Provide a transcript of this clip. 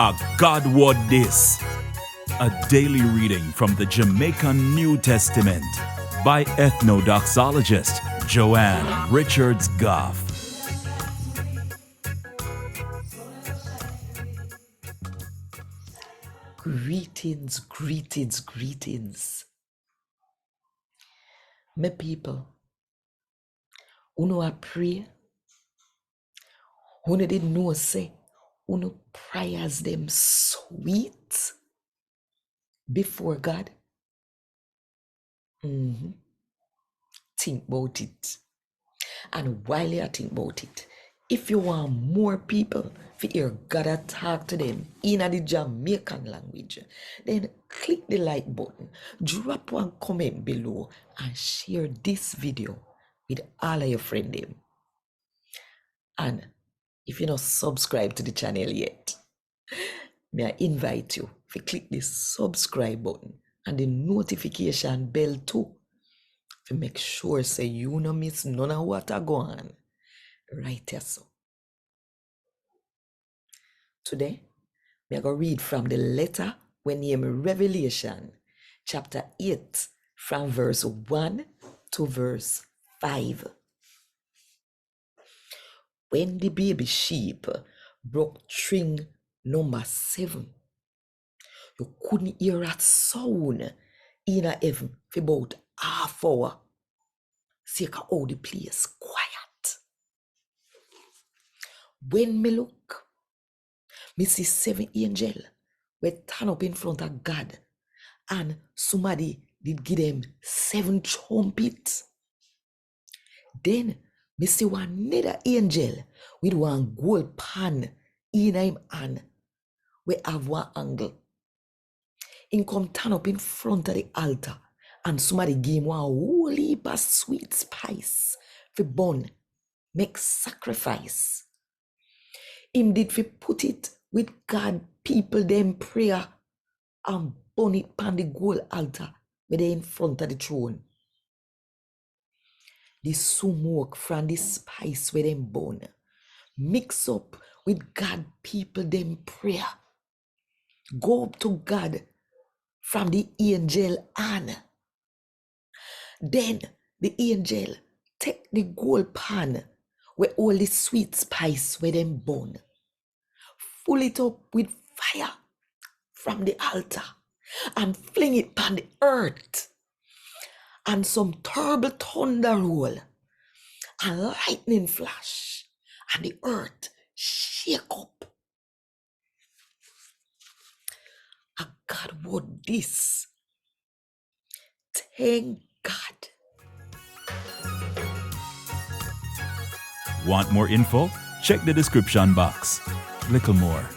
A God Word This, a daily reading from the Jamaican New Testament by Ethnodoxologist Joanne Richards Goffe. Greetings, greetings, greetings. My people, uno a pray, uno didn't know say, uno prayers them sweet before God. Think about it. And while you think about it, if you want more people to hear God talk to them in the Jamaican language, then click the like button, drop one comment below, and share this video with all of your friends. And if you're not subscribed to the channel yet, may I invite you to click the subscribe button and the notification bell too, to make sure say you no miss none of what I go on right here. So today we are going to read from the letter when named Revelation chapter 8 from verse 1 to verse 5. When the baby sheep broke string number 7, you couldn't hear a sound in a heaven for about half hour. Sake of all the place quiet. When me look, me see 7 angels were turn up in front of God, and somebody did give them 7 trumpets. Then me see one another angel with one gold pan in him hand, we have one angle. In come turn up in front of the altar, and somebody gave him one whole heap of sweet spice for burn, make sacrifice. Him did fi put it with God people them prayer and burn it pan the gold altar where they in front of the throne. The smoke from the spice where them burn mix up with God people them prayer, go up to God from the angel hand. Then the angel take the gold pan where all the sweet spice where them burn, full it up with fire from the altar and fling it upon the earth, and some terrible thunder roll and lightning flash, and the earth shake up. A God word this. Thank God. Want more info? Check the description box. Little more.